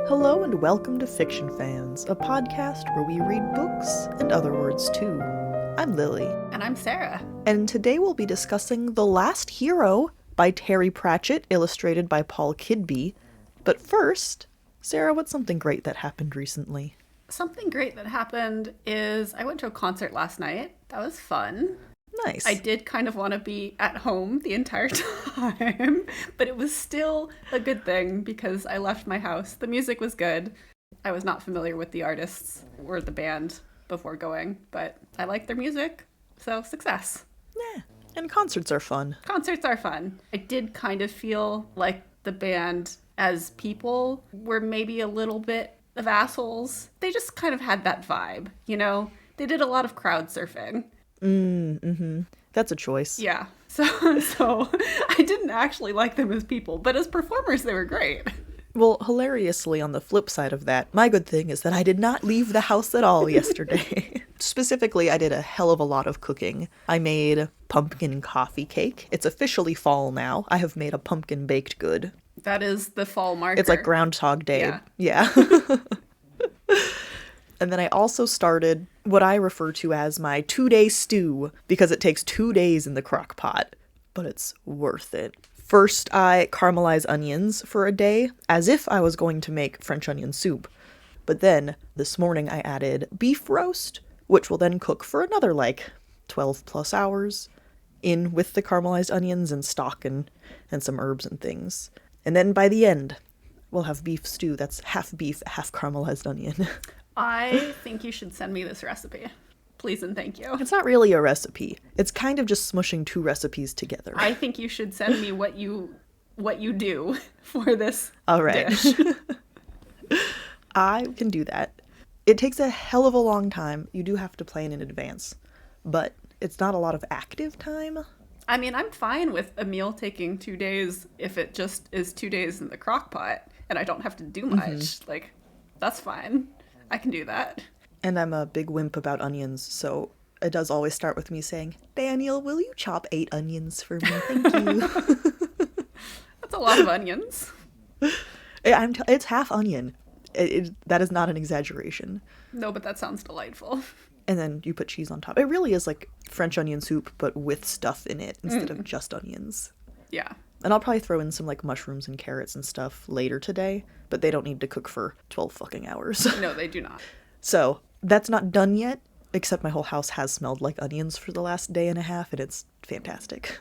Hello and welcome to Fiction Fans, a podcast where we read books and other words too. I'm Lily. And I'm Sarah. And today we'll be discussing The Last Hero by Terry Pratchett, illustrated by Paul Kidby. But first, Sarah, what's something great that happened recently? Something great that happened is I went to a concert last night. That was fun. Nice. I did kind of want to be at home the entire time, but it was still a good thing because I left my house. The music was good. I was not familiar with the artists or the band before going, but I liked their music, so success. Yeah, and concerts are fun. Concerts are fun. I did kind of feel like the band as people were maybe a little bit of assholes. They just kind of had that vibe, you know? They did a lot of crowd surfing. That's a choice. Yeah. So I didn't actually like them as people, but as performers, they were great. Well, hilariously, on the flip side of that, my good thing is that I did not leave the house at all yesterday. Specifically, I did a hell of a lot of cooking. I made pumpkin coffee cake. It's officially fall now. I have made a pumpkin baked good. That is the fall marker. It's like Groundhog Day. Yeah. And then I also started what I refer to as my 2-day stew, because it takes 2 days in the crock pot, but it's worth it. First, I caramelize onions for a day, as if I was going to make French onion soup. But then, this morning I added beef roast, which will then cook for another, 12 plus hours, in with the caramelized onions and stock and some herbs and things. And then by the end, we'll have beef stew that's half beef, half caramelized onion. I think you should send me this recipe. Please and thank you. It's not really a recipe. It's kind of just smushing two recipes together. I think you should send me what you do for this All right. dish. I can do that. It takes a hell of a long time. You do have to plan in advance, but it's not a lot of active time. I mean, I'm fine with a meal taking 2 days if it just is 2 days in the crock pot and I don't have to do much. That's fine. I can do that. And I'm a big wimp about onions, so it does always start with me saying, Daniel, will you chop 8 onions for me? Thank you. That's a lot of onions. It's half onion. That is not an exaggeration. No, but that sounds delightful. And then you put cheese on top. It really is like French onion soup, but with stuff in it instead of just onions. Yeah. And I'll probably throw in some mushrooms and carrots and stuff later today, but they don't need to cook for 12 fucking hours. No, they do not. So that's not done yet, except my whole house has smelled like onions for the last day and a half, and it's fantastic.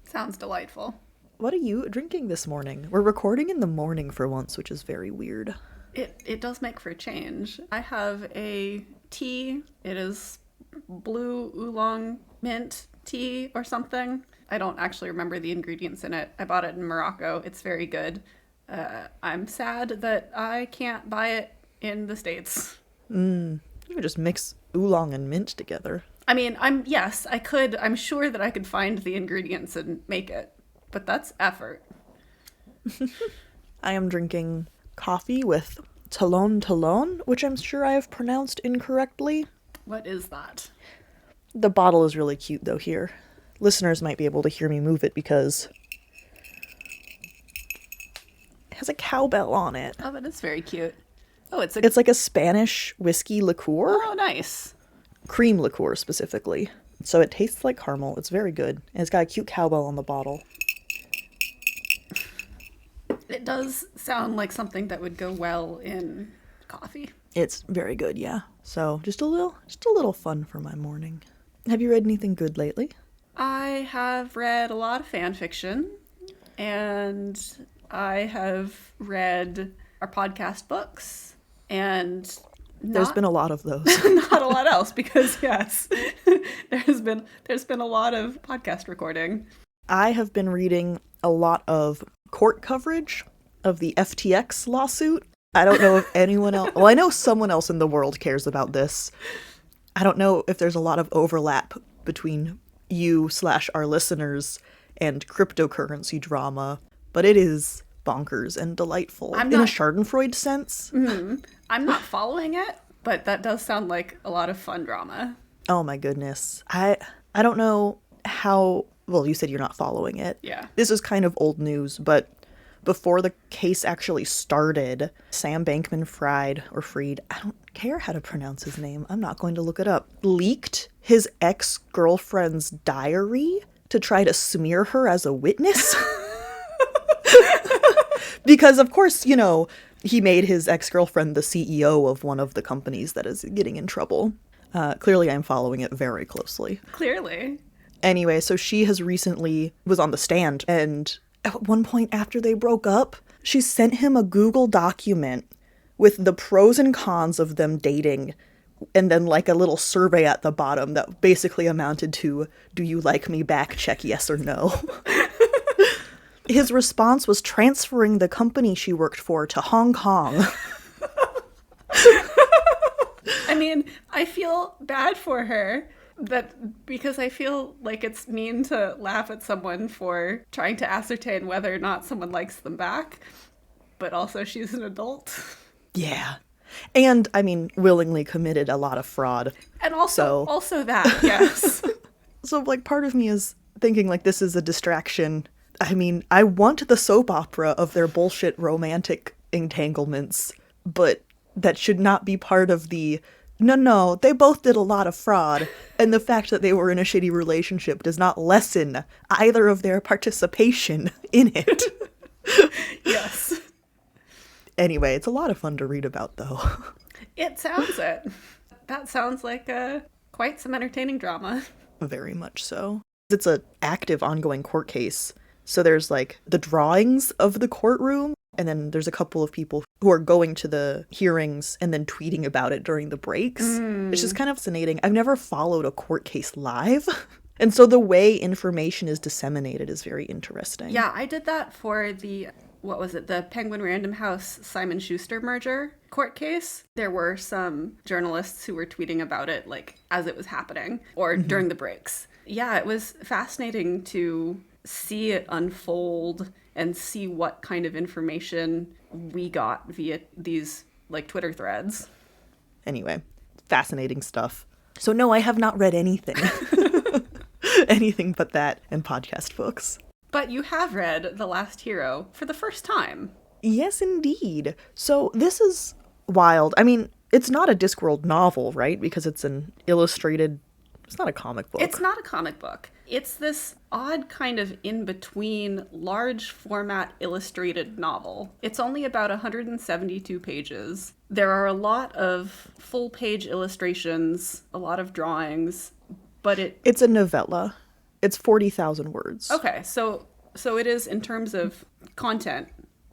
Sounds delightful. What are you drinking this morning? We're recording in the morning for once, which is very weird. It does make for a change. I have a tea. It is blue oolong mint tea or something. I don't actually remember the ingredients in it. I bought it in Morocco. It's very good. I'm sad that I can't buy it in the States. You could just mix oolong and mint together. I mean, I could. I'm sure that I could find the ingredients and make it, but that's effort. I am drinking coffee with talon, which I'm sure I have pronounced incorrectly. What is that? The bottle is really cute, though, here. Listeners might be able to hear me move it because it has a cowbell on it. Oh, that is very cute. Oh, it's like a Spanish whiskey liqueur. Oh, nice. Cream liqueur, specifically. So it tastes like caramel. It's very good. And it's got a cute cowbell on the bottle. It does sound like something that would go well in coffee. It's very good, yeah. So just a little fun for my morning. Have you read anything good lately? I have read a lot of fan fiction, and I have read our podcast books, and there's been a lot of those. Not a lot else, because yes, there's been a lot of podcast recording. I have been reading a lot of court coverage of the FTX lawsuit. I don't know if anyone else, well, I know someone else in the world cares about this. I don't know if there's a lot of overlap between you/our listeners and cryptocurrency drama, but it is bonkers and delightful in a Schadenfreude sense. I'm not following it, but that does sound like a lot of fun drama. Oh my goodness. I don't know how, well, you said you're not following it. Yeah. This is kind of old news, but before the case actually started, Sam Bankman-Fried, or Freed, I don't care how to pronounce his name, I'm not going to look it up, leaked his ex-girlfriend's diary to try to smear her as a witness. Because, of course, you know, he made his ex-girlfriend the CEO of one of the companies that is getting in trouble. Clearly, I'm following it very closely. Clearly. Anyway, so she has recently was on the stand, and at one point after they broke up, she sent him a Google document with the pros and cons of them dating, and then like a little survey at the bottom that basically amounted to, do you like me back? Check yes or no. His response was transferring the company she worked for to Hong Kong. I mean, I feel bad for her, because I feel like it's mean to laugh at someone for trying to ascertain whether or not someone likes them back, but also she's an adult. Yeah. And, I mean, willingly committed a lot of fraud. And also that, yes. So, like, part of me is thinking, like, this is a distraction. I mean, I want the soap opera of their bullshit romantic entanglements, but that should not be part of the, no, they both did a lot of fraud, and the fact that they were in a shitty relationship does not lessen either of their participation in it. Yes. Anyway, it's a lot of fun to read about, though. It sounds it. That sounds like quite some entertaining drama. Very much so. It's an active, ongoing court case. So there's, like, the drawings of the courtroom, and then there's a couple of people who are going to the hearings and then tweeting about it during the breaks. It's just kind of fascinating. I've never followed a court case live. And so the way information is disseminated is very interesting. Yeah, I did that for the Penguin Random House Simon Schuster merger court case. There were some journalists who were tweeting about it, like, as it was happening, or during the breaks. Yeah, it was fascinating to see it unfold and see what kind of information we got via these, like, Twitter threads. Anyway, fascinating stuff. So no, I have not read anything. Anything but that and podcast books. But you have read The Last Hero for the first time. Yes, indeed. So this is wild. I mean, it's not a Discworld novel, right? Because it's an illustrated... It's not a comic book. It's not a comic book. It's this odd kind of in-between large format illustrated novel. It's only about 172 pages. There are a lot of full-page illustrations, a lot of drawings, but It's a novella. It's 40,000 words. Okay, so it is in terms of content,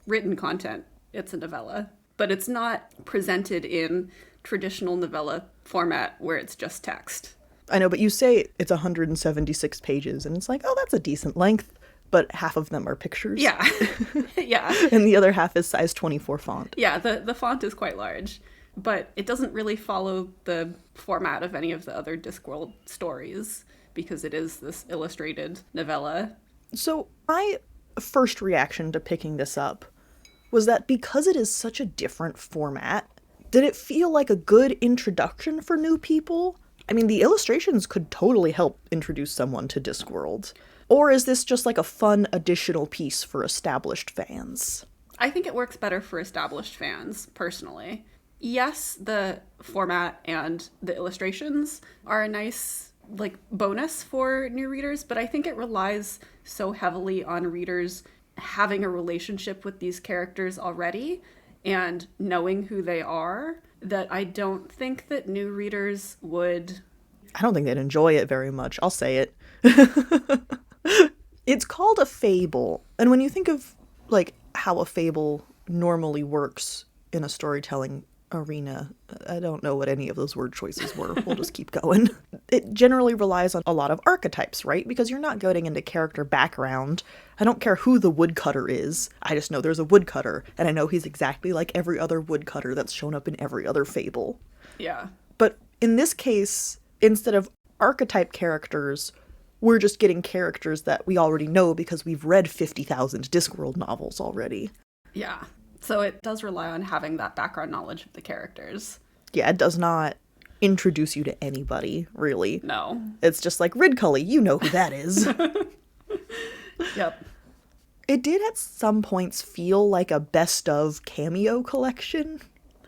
written content, it's a novella. But it's not presented in traditional novella format where it's just text. I know, but you say it's 176 pages, and it's like, oh, that's a decent length, but half of them are pictures. Yeah. Yeah. And the other half is size 24 font. Yeah, the font is quite large, but it doesn't really follow the format of any of the other Discworld stories because it is this illustrated novella. So my first reaction to picking this up was that because it is such a different format, did it feel like a good introduction for new people? I mean, the illustrations could totally help introduce someone to Discworld. Or is this just like a fun additional piece for established fans? I think it works better for established fans, personally. Yes, the format and the illustrations are a nice, like, bonus for new readers, but I think it relies so heavily on readers having a relationship with these characters already and knowing who they are, that I don't think that new readers would... I don't think they'd enjoy it very much. I'll say it. It's called a fable. And when you think of, like, how a fable normally works in a storytelling arena, I don't know what any of those word choices were. We'll just keep going. It generally relies on a lot of archetypes, right? Because you're not going into character background. I don't care who the woodcutter is. I just know there's a woodcutter, and I know he's exactly like every other woodcutter that's shown up in every other fable. Yeah. But in this case, instead of archetype characters, we're just getting characters that we already know because we've read 50,000 Discworld novels already. Yeah. So it does rely on having that background knowledge of the characters. Yeah, it does not introduce you to anybody, really. No. It's just like, Ridcully, you know who that is. Yep. It did at some points feel like a best of cameo collection.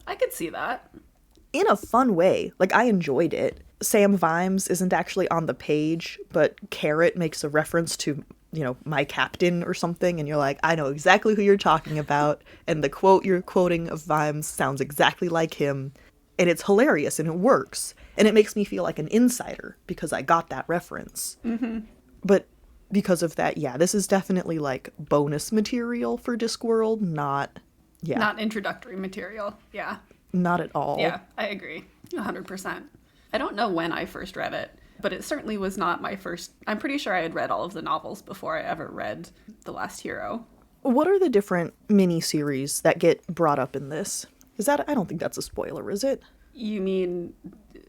I could see that. In a fun way. Like, I enjoyed it. Sam Vimes isn't actually on the page, but Carrot makes a reference to, you know, my captain or something, and you're like, I know exactly who you're talking about, and the quote you're quoting of Vimes sounds exactly like him, and it's hilarious, and it works, and it makes me feel like an insider, because I got that reference. Mm-hmm. But because of that, yeah, this is definitely, like, bonus material for Discworld, not introductory material, yeah. Not at all. Yeah, I agree, 100%. I don't know when I first read it, but it certainly was not my first. I'm pretty sure I had read all of the novels before I ever read The Last Hero. What are the different mini-series that get brought up in this? I don't think that's a spoiler, is it? You mean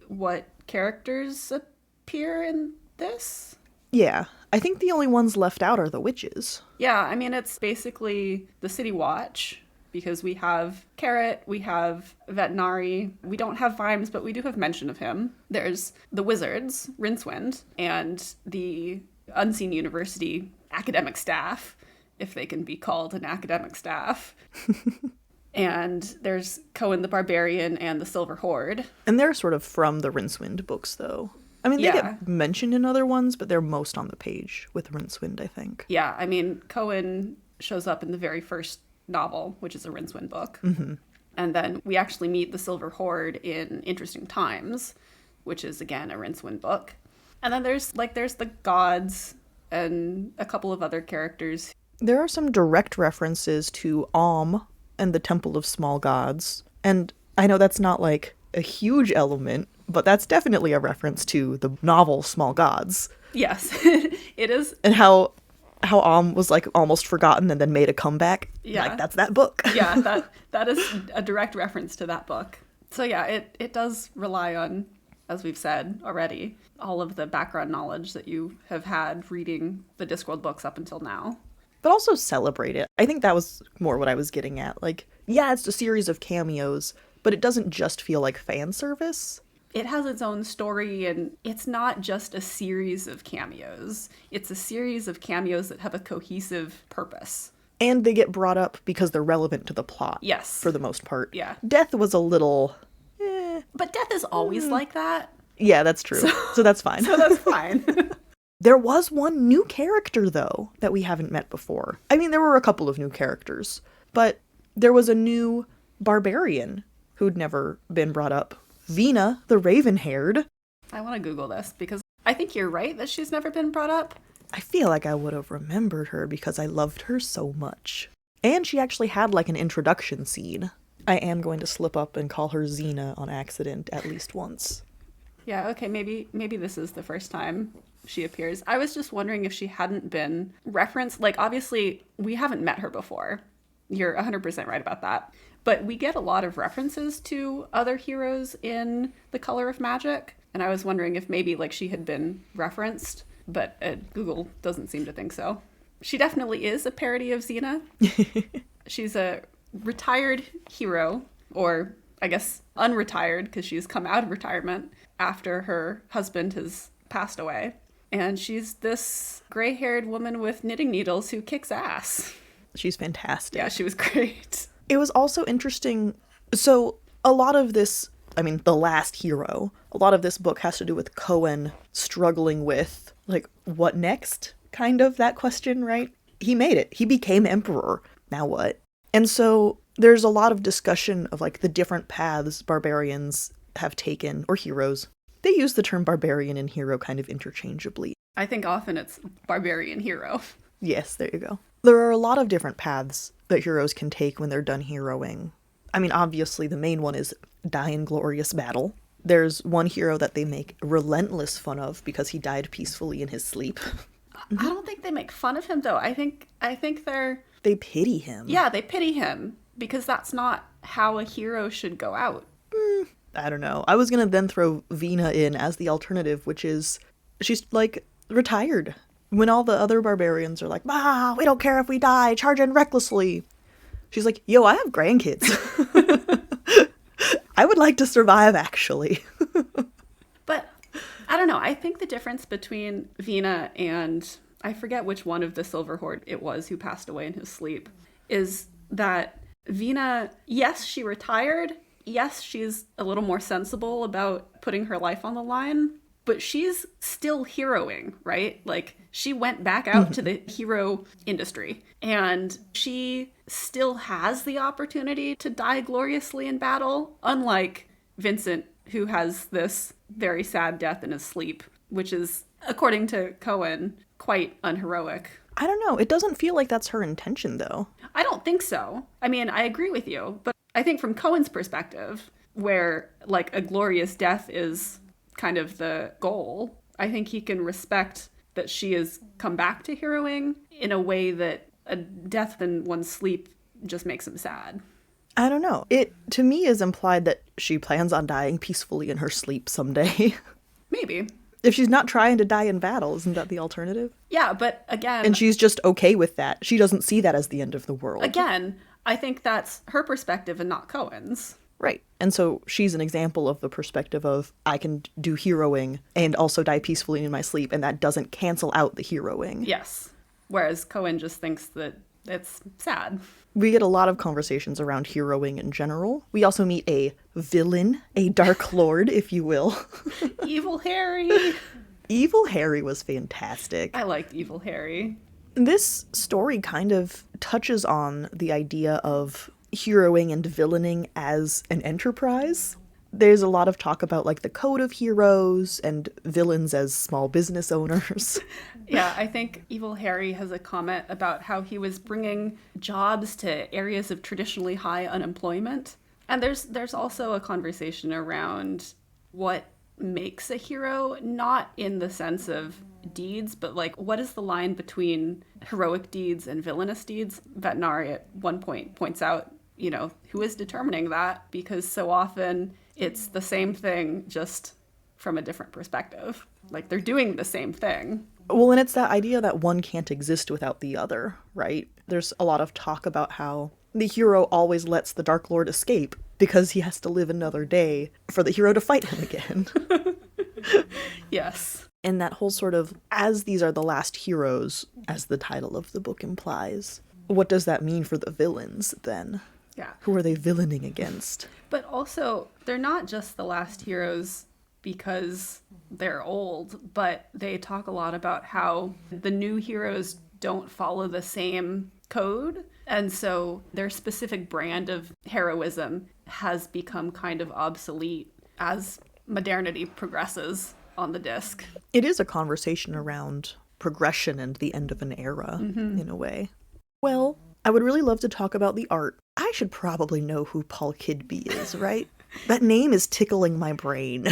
what characters appear in this? Yeah. I think the only ones left out are the witches. Yeah, I mean, it's basically the City Watch, because we have Carrot, we have Vetinari, we don't have Vimes, but we do have mention of him. There's the Wizards, Rincewind, and the Unseen University academic staff, if they can be called an academic staff. And there's Cohen the Barbarian and the Silver Horde. And they're sort of from the Rincewind books, though. I mean, they get mentioned in other ones, but they're most on the page with Rincewind, I think. Yeah, I mean, Cohen shows up in the very first novel, which is a Rincewind book. Mm-hmm. And then we actually meet the Silver Horde in Interesting Times, which is, again, a Rincewind book. And then there's the gods and a couple of other characters. There are some direct references to and the Temple of Small Gods. And I know that's not, like, a huge element, but that's definitely a reference to the novel Small Gods. Yes, it is. And how was, like, almost forgotten and then made a comeback. Yeah. Like, that's that book. Yeah, that is a direct reference to that book. So yeah, it does rely on, as we've said already, all of the background knowledge that you have had reading the Discworld books up until now. But also celebrate it. I think that was more what I was getting at. Like, yeah, it's a series of cameos, but it doesn't just feel like fan service. It has its own story, and it's not just a series of cameos. It's a series of cameos that have a cohesive purpose. And they get brought up because they're relevant to the plot. Yes. For the most part. Yeah. Death was a little... But Death is always like that. Yeah, that's true. So that's fine. So that's fine. There was one new character, though, that we haven't met before. I mean, there were a couple of new characters, but there was a new barbarian who'd never been brought up. Vina, the Raven-haired. I want to Google this, because I think you're right that she's never been brought up. I feel like I would have remembered her because I loved her so much. And she actually had, like, an introduction scene. I am going to slip up and call her Xena on accident at least once. Yeah, okay, maybe this is the first time she appears. I was just wondering if she hadn't been referenced. Like, obviously, we haven't met her before. You're 100% right about that. But we get a lot of references to other heroes in The Color of Magic. And I was wondering if maybe, like, she had been referenced, but Google doesn't seem to think so. She definitely is a parody of Xena. She's a retired hero, or I guess unretired, because she's come out of retirement after her husband has passed away. And she's this gray-haired woman with knitting needles who kicks ass. She's fantastic. Yeah, she was great. It was also interesting. So a lot of this, I mean, The Last Hero, a lot of this book has to do with Cohen struggling with, like, what next? Kind of that question, right? He made it. He became emperor. Now what? And so there's a lot of discussion of, like, the different paths barbarians have taken, or heroes. They use the term barbarian and hero kind of interchangeably. I think often it's barbarian hero. Yes, there you go. There are a lot of different paths that heroes can take when they're done heroing. I mean, obviously the main one is die in glorious battle. There's one hero that they make relentless fun of because he died peacefully in his sleep. I don't think they make fun of him, though. I think They pity him. Yeah, they pity him, because that's not how a hero should go out. I don't know. I was gonna then throw Vina in as the alternative, which is, she's, like, retired. When all the other barbarians are like, we don't care if we die, charge in recklessly. She's like, yo, I have grandkids. I would like to survive, actually. But, I don't know, I think the difference between Vina and I forget which one of the Silver Horde it was who passed away in his sleep, is that Vina, yes, she retired. Yes, she's a little more sensible about putting her life on the line, but she's still heroing, right? Like, she went back out to the hero industry, and she still has the opportunity to die gloriously in battle, unlike Vincent, who has this very sad death in his sleep, which is, according to Cohen, quite unheroic. I don't know. It doesn't feel like that's her intention, though. I don't think so. I mean, I agree with you, but I think from Cohen's perspective, where like a glorious death is kind of the goal, I think he can respect that she has come back to heroing in a way that a death in one's sleep just makes him sad. I don't know. It, to me, is implied that she plans on dying peacefully in her sleep someday. Maybe. If she's not trying to die in battle, isn't that the alternative? Yeah, but again... And she's just okay with that. She doesn't see that as the end of the world. Again, I think that's her perspective and not Cohen's. Right. And so she's an example of the perspective of, I can do heroing and also die peacefully in my sleep, and that doesn't cancel out the heroing. Yes. Whereas Cohen just thinks that it's sad. We get a lot of conversations around heroing in general. We also meet a villain, a Dark Lord, if you will. Evil Harry. Evil Harry was fantastic. I liked Evil Harry. This story kind of touches on the idea of heroing and villaining as an enterprise. There's a lot of talk about like the code of heroes and villains as small business owners. Yeah, I think Evil Harry has a comment about how he was bringing jobs to areas of traditionally high unemployment. And there's also a conversation around what makes a hero, not in the sense of deeds, but like what is the line between heroic deeds and villainous deeds? Vetinari at one point points out, you know, who is determining that? Because so often it's the same thing, just from a different perspective. Like, they're doing the same thing. Well, and it's that idea that one can't exist without the other, right? There's a lot of talk about how the hero always lets the Dark Lord escape because he has to live another day for the hero to fight him again. Yes. And that whole sort of, as these are the last heroes, as the title of the book implies, what does that mean for the villains then? Yeah. Who are they villaining against? But also, they're not just the last heroes because they're old, but they talk a lot about how the new heroes don't follow the same code. And so their specific brand of heroism has become kind of obsolete as modernity progresses on the disc. It is a conversation around progression and the end of an era, in a way. Well, I would really love to talk about the art. I should probably know who Paul Kidby is, right? That name is tickling my brain.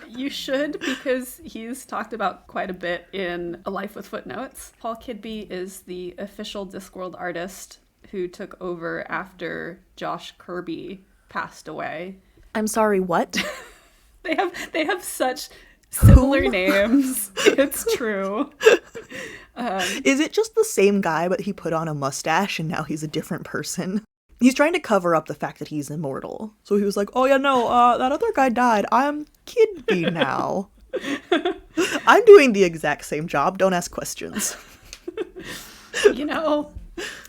You should, because he's talked about quite a bit in A Life with Footnotes. Paul Kidby is the official Discworld artist who took over after Josh Kirby passed away. I'm sorry, what? They have such similar names. It's true. Is it just the same guy, but he put on a mustache and now he's a different person? He's trying to cover up the fact that he's immortal. So he was like, oh yeah, no, that other guy died. I'm Kidby now. I'm doing the exact same job. Don't ask questions. You know,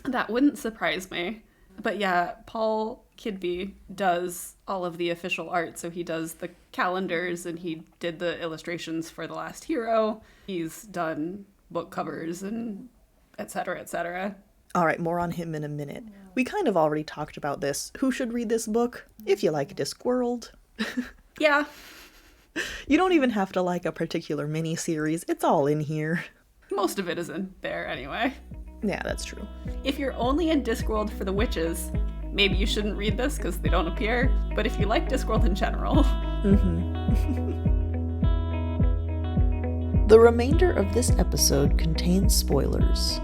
that wouldn't surprise me. But yeah, Paul Kidby does all of the official art. So he does the calendars and he did the illustrations for The Last Hero. He's done book covers and et cetera, et cetera. All right, more on him in a minute. We kind of already talked about this. Who should read this book? If you like Discworld. Yeah. You don't even have to like a particular mini-series. It's all in here. Most of it is in there anyway. Yeah, that's true. If you're only in Discworld for the witches, maybe you shouldn't read this because they don't appear. But if you like Discworld in general... The remainder of this episode contains spoilers.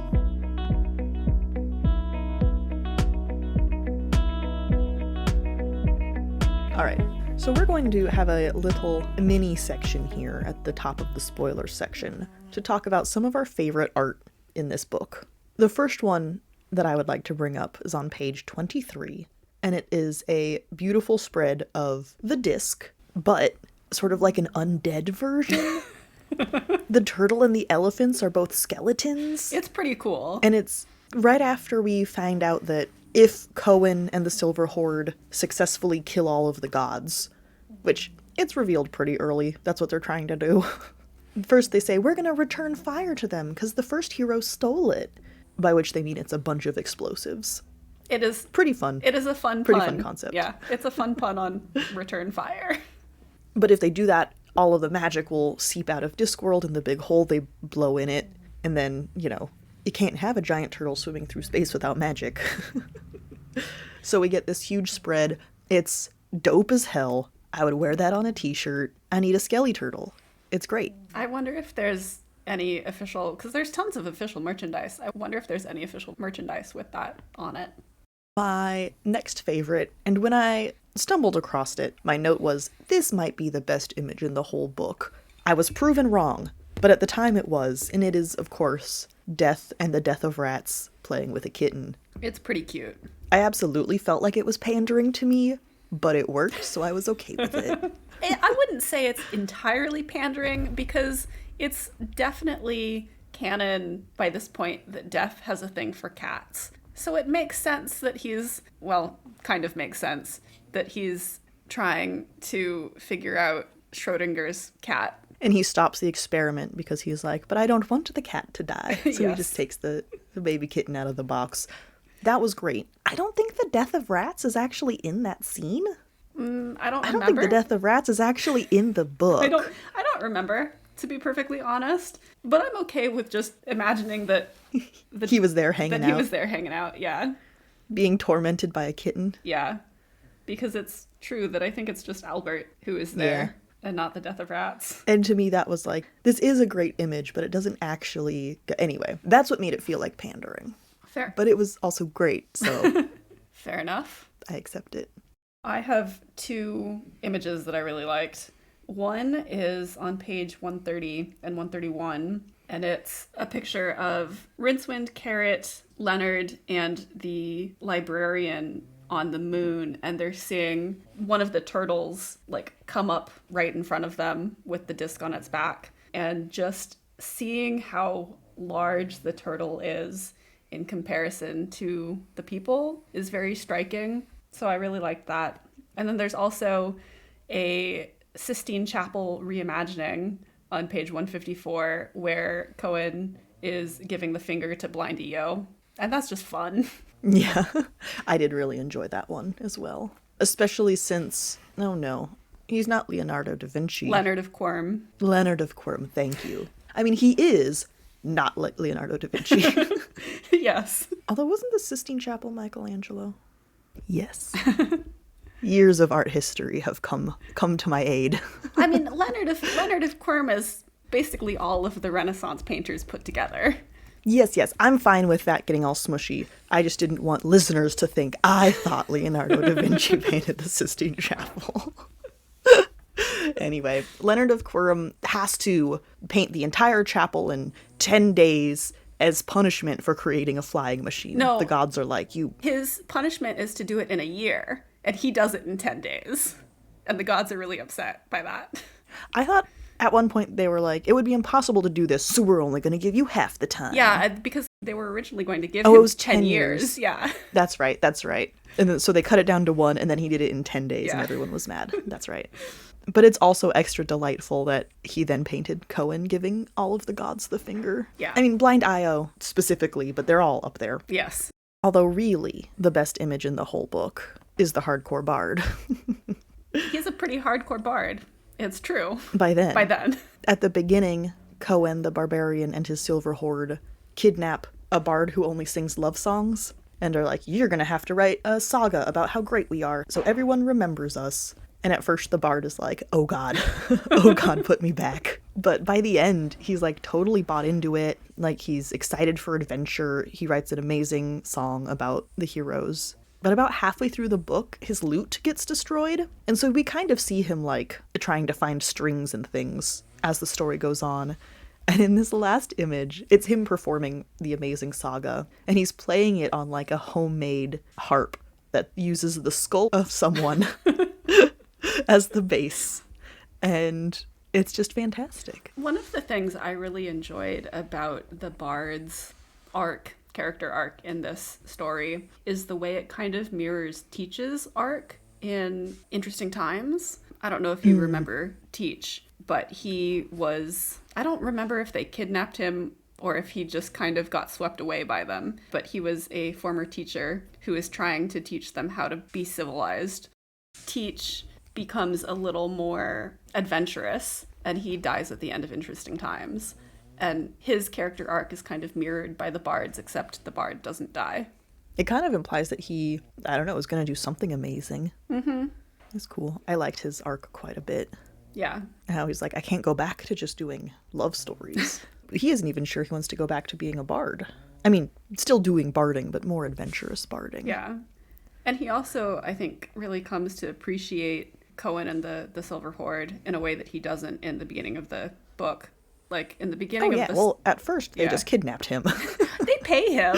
Alright, so we're going to have a little mini section here at the top of the spoilers section to talk about some of our favorite art in this book. The first one that I would like to bring up is on page 23, and it is a beautiful spread of the disc, but sort of like an undead version. The turtle and the elephants are both skeletons. It's pretty cool. And it's right after we find out that if Cohen and the Silver Horde successfully kill all of the gods, which it's revealed pretty early, that's what they're trying to do. First they say, we're going to return fire to them because the first hero stole it. By which they mean it's a bunch of explosives. It is pretty fun. It is a fun pretty pun. Fun concept. Yeah, it's a fun pun on return fire. But if they do that, all of the magic will seep out of Discworld in the big hole they blow in it. And then, you know, you can't have a giant turtle swimming through space without magic. So we get this huge spread. It's dope as hell. I would wear that on a t-shirt. I need a skelly turtle. It's great. I wonder if there's any official, because there's tons of official merchandise. I wonder if there's any official merchandise with that on it. My next favorite, and when I stumbled across it, my note was, this might be the best image in the whole book. I was proven wrong, but at the time it was, and it is, of course, Death and the Death of Rats playing with a kitten. It's pretty cute. I absolutely felt like it was pandering to me, but it worked, so I was okay with it. I wouldn't say it's entirely pandering, because it's definitely canon by this point that Death has a thing for cats. So it makes sense that kind of makes sense that he's trying to figure out Schrodinger's cat. And he stops the experiment because he's like, but I don't want the cat to die. So Yes. He just takes the baby kitten out of the box. That was great. I don't think the Death of Rats is actually in that scene. I don't think the Death of Rats is actually in the book. I don't remember, to be perfectly honest. But I'm okay with just imagining that he was there hanging out. He was there hanging out, yeah. Being tormented by a kitten. Yeah. Because it's true that I think it's just Albert who is there and not the Death of Rats. And to me that was like, this is a great image, but it doesn't actually... Anyway, that's what made it feel like pandering. Fair. But it was also great, so... Fair enough. I accept it. I have two images that I really liked. One is on page 130 and 131, and it's a picture of Rincewind, Carrot, Leonard, and the librarian on the moon, and they're seeing one of the turtles like come up right in front of them with the disc on its back, and just seeing how large the turtle is in comparison to the people is very striking. So I really liked that. And then there's also a Sistine Chapel reimagining on page 154 where Cohen is giving the finger to Blind EO. And that's just fun. Yeah, I did really enjoy that one as well. Especially since, oh no, he's not Leonardo da Vinci. Leonard of Quirm. Leonard of Quirm, thank you. I mean, he is not Leonardo da Vinci. Yes. Although, wasn't the Sistine Chapel Michelangelo? Yes. Years of art history have come to my aid. I mean, Leonard of Quirm is basically all of the Renaissance painters put together. Yes, I'm fine with that getting all smushy. I just didn't want listeners to think I thought Leonardo da Vinci painted the Sistine Chapel. Anyway, Leonard of Quirm has to paint the entire chapel in 10 days as punishment for creating a flying machine. No. The gods are like, His punishment is to do it in a year, and he does it in 10 days. And the gods are really upset by that. I thought at one point they were like, it would be impossible to do this, so we're only going to give you half the time. Yeah, because they were originally going to give him it was 10 years. Yeah. That's right. And then, so they cut it down to 1, and then he did it in 10 days, and Yeah. everyone was mad. That's right. But it's also extra delightful that he then painted Cohen giving all of the gods the finger. Yeah. I mean, Blind Io specifically, but they're all up there. Yes. Although really, the best image in the whole book is the hardcore bard. He's a pretty hardcore bard. It's true. By then. At the beginning, Cohen, the barbarian, and his silver horde kidnap a bard who only sings love songs and are like, you're gonna have to write a saga about how great we are so everyone remembers us. And at first the bard is like, oh god, put me back. But by the end, he's like totally bought into it. Like he's excited for adventure. He writes an amazing song about the heroes. But about halfway through the book, his lute gets destroyed. And so we kind of see him like trying to find strings and things as the story goes on. And in this last image, it's him performing the amazing saga. And he's playing it on like a homemade harp that uses the skull of someone as the bass. And It's just fantastic. One of the things I really enjoyed about the Bard's character arc in this story is the way it kind of mirrors Teach's arc in Interesting Times. I don't know if you remember Teach, but I don't remember if they kidnapped him or if he just kind of got swept away by them, but he was a former teacher who is trying to teach them how to be civilized. Teach becomes a little more adventurous, and he dies at the end of Interesting Times. And his character arc is kind of mirrored by the Bard's, except the Bard doesn't die. It kind of implies that he, I don't know, is going to do something amazing. Mm-hmm. It's cool. I liked his arc quite a bit. Yeah. How he's like, I can't go back to just doing love stories. He isn't even sure he wants to go back to being a bard. I mean, still doing barding, but more adventurous barding. Yeah. And he also, I think, really comes to appreciate Cohen and the Silver Horde in a way that he doesn't in the beginning of the book. Like, in the beginning of well, at first, they just kidnapped him. They pay him.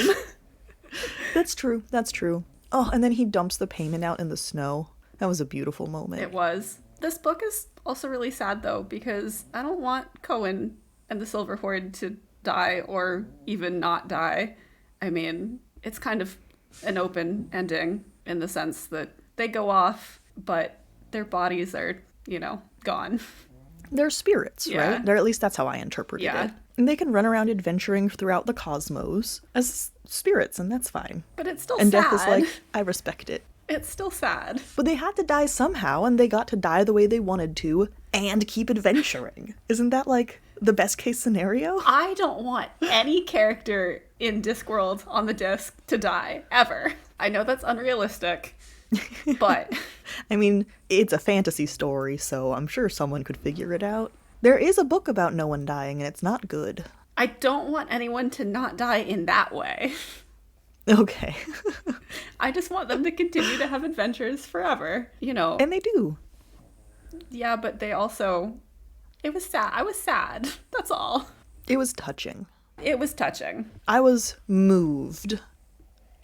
That's true. Oh, and then he dumps the payment out in the snow. That was a beautiful moment. It was. This book is also really sad, though, because I don't want Cohen and the Silver Horde to die or even not die. I mean, it's kind of an open ending in the sense that they go off, but their bodies are, gone. They're spirits, right? Or at least that's how I interpreted it. And they can run around adventuring throughout the cosmos as spirits, and that's fine. But it's still and sad. And death is like, I respect it. It's still sad. But they had to die somehow, and they got to die the way they wanted to and keep adventuring. Isn't that like the best case scenario? I don't want any character in Discworld on the disc to die, ever. I know that's unrealistic, but... I mean, it's a fantasy story, so I'm sure someone could figure it out. There is a book about no one dying, and it's not good. I don't want anyone to not die in that way. Okay. I just want them to continue to have adventures forever, And they do. Yeah, but they also... It was sad. I was sad. That's all. It was touching. It was touching. I was moved.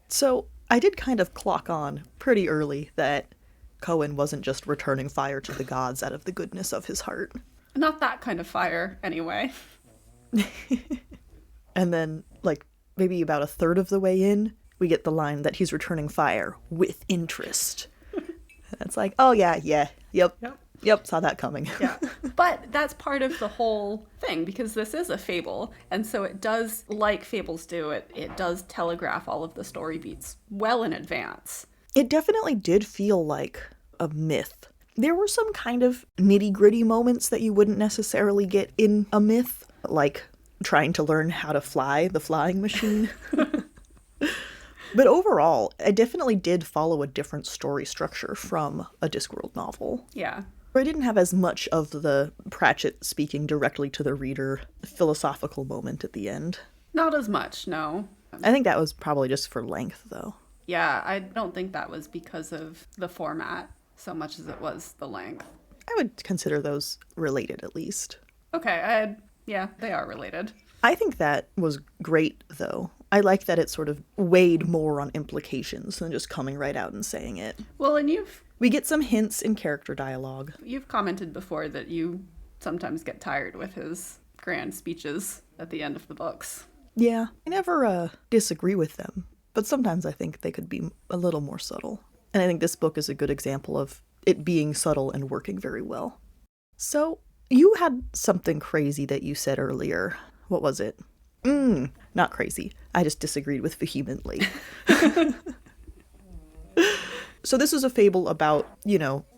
So I did kind of clock on pretty early that Cohen wasn't just returning fire to the gods out of the goodness of his heart. Not that kind of fire, anyway. And then, like, maybe about a third of the way in, we get the line that he's returning fire with interest. And it's like, oh yeah, yep, saw that coming. Yeah. But that's part of the whole thing, because this is a fable, and so it does, like fables do, it does telegraph all of the story beats well in advance. It definitely did feel like a myth. There were some kind of nitty-gritty moments that you wouldn't necessarily get in a myth, like trying to learn how to fly the flying machine. But overall, I definitely did follow a different story structure from a Discworld novel. Yeah. I didn't have as much of the Pratchett speaking directly to the reader philosophical moment at the end. Not as much, no. I think that was probably just for length, though. Yeah, I don't think that was because of the format so much as it was the length. I would consider those related, at least. Okay, yeah, they are related. I think that was great, though. I like that it sort of weighed more on implications than just coming right out and saying it. Well, and we get some hints in character dialogue. You've commented before that you sometimes get tired with his grand speeches at the end of the books. Yeah, I never disagree with them, but sometimes I think they could be a little more subtle. And I think this book is a good example of it being subtle and working very well. So, you had something crazy that you said earlier. What was it? Not crazy. I just disagreed with vehemently. So this is a fable about,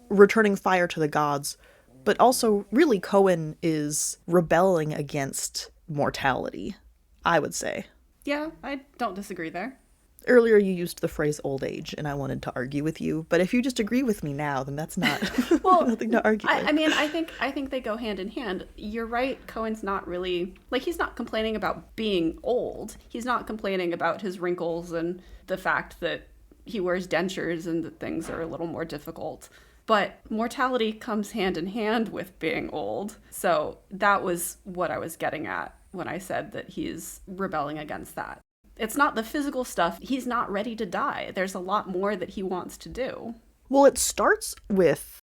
returning fire to the gods, but also really Cohen is rebelling against mortality, I would say. Yeah, I don't disagree there. Earlier you used the phrase old age, and I wanted to argue with you, but if you just agree with me now, then that's not nothing to argue with. I mean, I think they go hand in hand. You're right, Cohen's not really, he's not complaining about being old. He's not complaining about his wrinkles and the fact that he wears dentures and that things are a little more difficult. But mortality comes hand in hand with being old. So that was what I was getting at when I said that he's rebelling against that. It's not the physical stuff. He's not ready to die. There's a lot more that he wants to do. Well, it starts with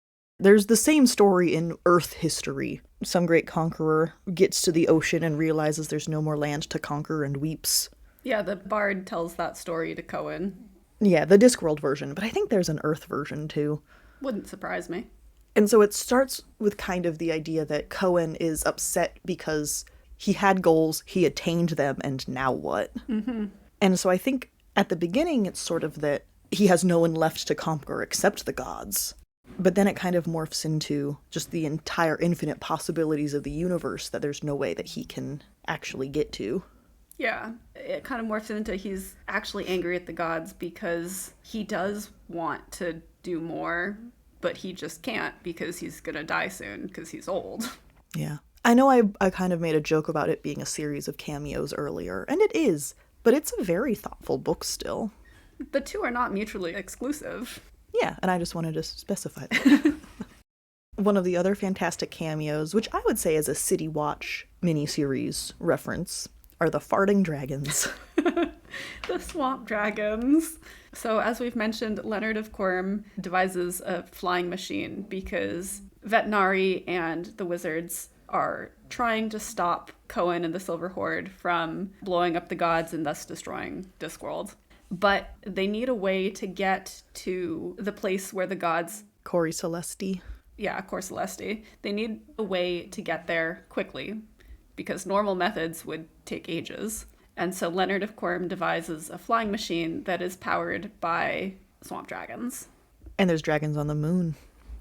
There's the same story in Earth history. Some great conqueror gets to the ocean and realizes there's no more land to conquer and weeps. Yeah, the bard tells that story to Cohen. Yeah, the Discworld version, but I think there's an Earth version too. Wouldn't surprise me. And so it starts with kind of the idea that Cohen is upset because he had goals, he attained them, and now what? Mm-hmm. And so I think at the beginning it's sort of that he has no one left to conquer except the gods. But then it kind of morphs into just the entire infinite possibilities of the universe that there's no way that he can actually get to. Yeah, it kind of morphs into he's actually angry at the gods because he does want to do more, but he just can't because he's gonna die soon because he's old. Yeah. I know I kind of made a joke about it being a series of cameos earlier, and it is, but it's a very thoughtful book still. The two are not mutually exclusive. Yeah, and I just wanted to specify that. One of the other fantastic cameos, which I would say is a City Watch miniseries reference, are the farting dragons. The swamp dragons. So as we've mentioned, Leonard of Quirm devises a flying machine because Vetinari and the wizards are trying to stop Cohen and the Silver Horde from blowing up the gods and thus destroying Discworld. But they need a way to get to the place where the gods... Cor Celesti. Yeah, Cor Celesti. They need a way to get there quickly because normal methods would take ages. And so Leonard of Quirm devises a flying machine that is powered by swamp dragons. And there's dragons on the moon.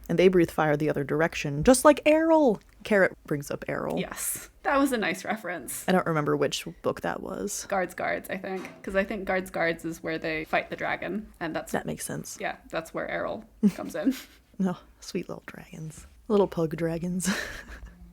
And they breathe fire the other direction, just like Errol. Carrot brings up Errol. Yes, that was a nice reference. I don't remember which book that was. Guards, I think. Because I think Guards is where they fight the dragon. And that makes sense. Yeah, that's where Errol comes in. No, sweet little dragons. Little pug dragons.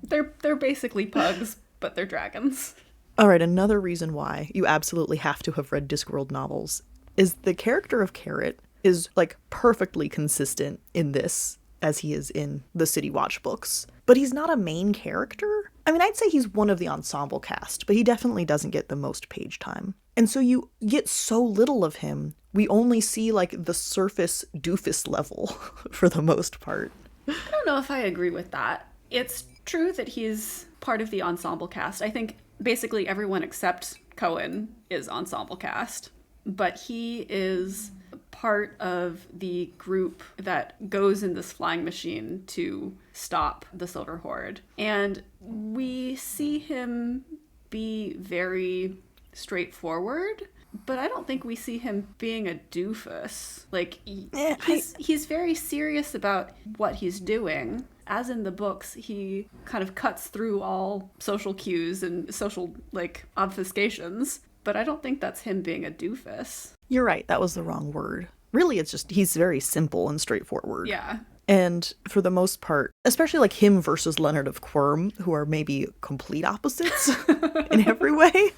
They're basically pugs, but they're dragons. All right, another reason why you absolutely have to have read Discworld novels is the character of Carrot is, like, perfectly consistent in this as he is in the City Watch books. But he's not a main character. I mean, I'd say he's one of the ensemble cast, but he definitely doesn't get the most page time. And so you get so little of him. We only see, like, the surface doofus level for the most part. I don't know if I agree with that. It's true that he's part of the ensemble cast. I think basically everyone except Cohen is ensemble cast, but he is part of the group that goes in this flying machine to stop the Silver Horde. And we see him be very straightforward, but I don't think we see him being a doofus. Like, he's very serious about what he's doing. As in the books, he kind of cuts through all social cues and social, like, obfuscations. But I don't think that's him being a doofus. You're right, that was the wrong word. Really, it's just, he's very simple and straightforward. Yeah. And for the most part, especially like him versus Leonard of Quirm, who are maybe complete opposites in every way.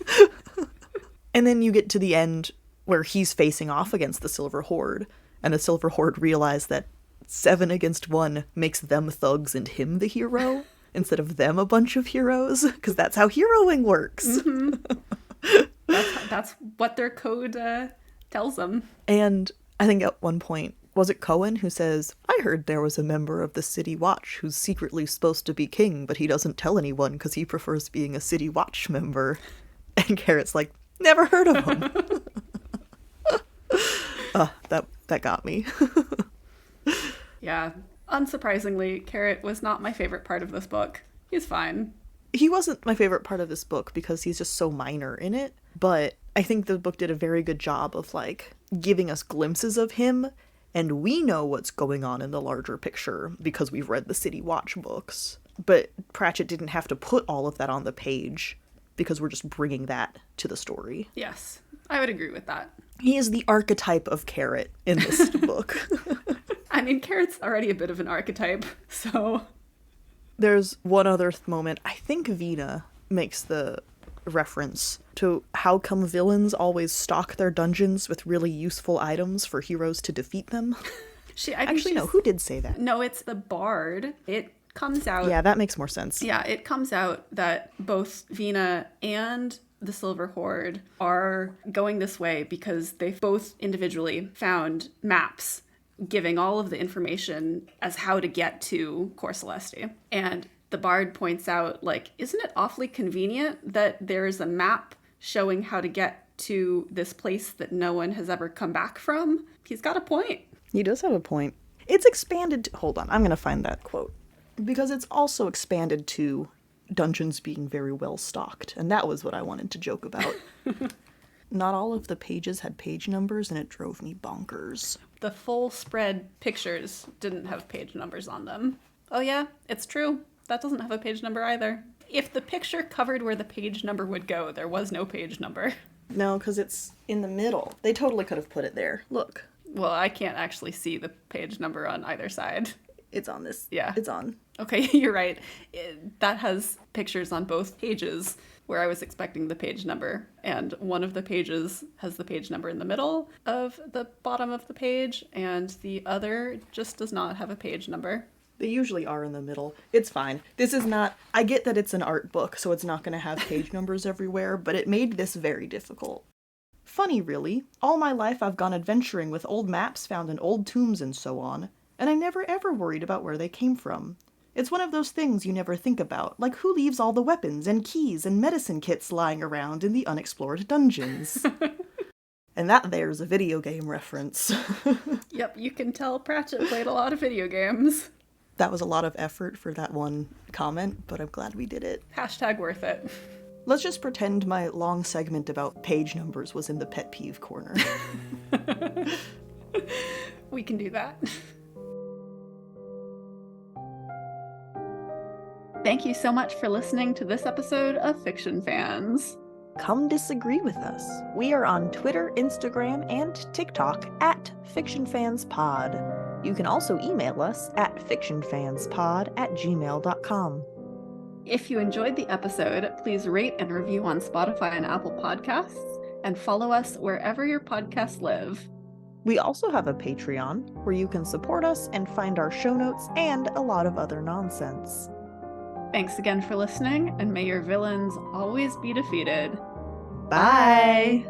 And then you get to the end where he's facing off against the Silver Horde, and the Silver Horde realize that 7 against 1 makes them thugs and him the hero, instead of them a bunch of heroes, because that's how heroing works. Mm-hmm. That's what their code tells them. And I think at one point, was it Cohen who says, I heard there was a member of the City Watch who's secretly supposed to be king, but he doesn't tell anyone because he prefers being a City Watch member. And Carrot's like, never heard of him. That got me. Yeah. Unsurprisingly, Carrot was not my favorite part of this book. He's fine. He wasn't my favorite part of this book because he's just so minor in it, but I think the book did a very good job of, like, giving us glimpses of him, and we know what's going on in the larger picture because we've read the City Watch books. But Pratchett didn't have to put all of that on the page because we're just bringing that to the story. Yes, I would agree with that. He is the archetype of Carrot in this book. I mean, Carrot's already a bit of an archetype, so... There's one other moment. I think Vina makes the reference to how come villains always stock their dungeons with really useful items for heroes to defeat them. No, who did say that? No, it's the Bard. It comes out... Yeah, that makes more sense. Yeah, it comes out that both Vina and the Silver Horde are going this way because they've both individually found maps giving all of the information as how to get to Cor Celesti. And the bard points out, like, isn't it awfully convenient that there's a map showing how to get to this place that no one has ever come back from? He's got a point. He does have a point. It's expanded to, hold on, I'm going to find that quote. Because it's also expanded to dungeons being very well stocked, and that was what I wanted to joke about. Not all of the pages had page numbers, and it drove me bonkers. The full spread pictures didn't have page numbers on them. Oh yeah, it's true. That doesn't have a page number either. If the picture covered where the page number would go, there was no page number. No, because it's in the middle. They totally could have put it there. Look. Well, I can't actually see the page number on either side. It's on this. Yeah. It's on. Okay, you're right. That has pictures on both pages where I was expecting the page number. And one of the pages has the page number in the middle of the bottom of the page, and the other just does not have a page number. They usually are in the middle. It's fine. This is not... I get that it's an art book, so it's not going to have page numbers everywhere, but it made this very difficult. Funny, really. All my life I've gone adventuring with old maps found in old tombs and so on, and I never ever worried about where they came from. It's one of those things you never think about, like who leaves all the weapons and keys and medicine kits lying around in the unexplored dungeons. And that there's a video game reference. Yep, you can tell Pratchett played a lot of video games. That was a lot of effort for that one comment, but I'm glad we did it. Hashtag worth it. Let's just pretend my long segment about page numbers was in the pet peeve corner. We can do that. Thank you so much for listening to this episode of Fiction Fans. Come disagree with us. We are on Twitter, Instagram, and TikTok at FictionFansPod. You can also email us at fictionfanspod@gmail.com. If you enjoyed the episode, please rate and review on Spotify and Apple Podcasts, and follow us wherever your podcasts live. We also have a Patreon, where you can support us and find our show notes and a lot of other nonsense. Thanks again for listening, and may your villains always be defeated. Bye!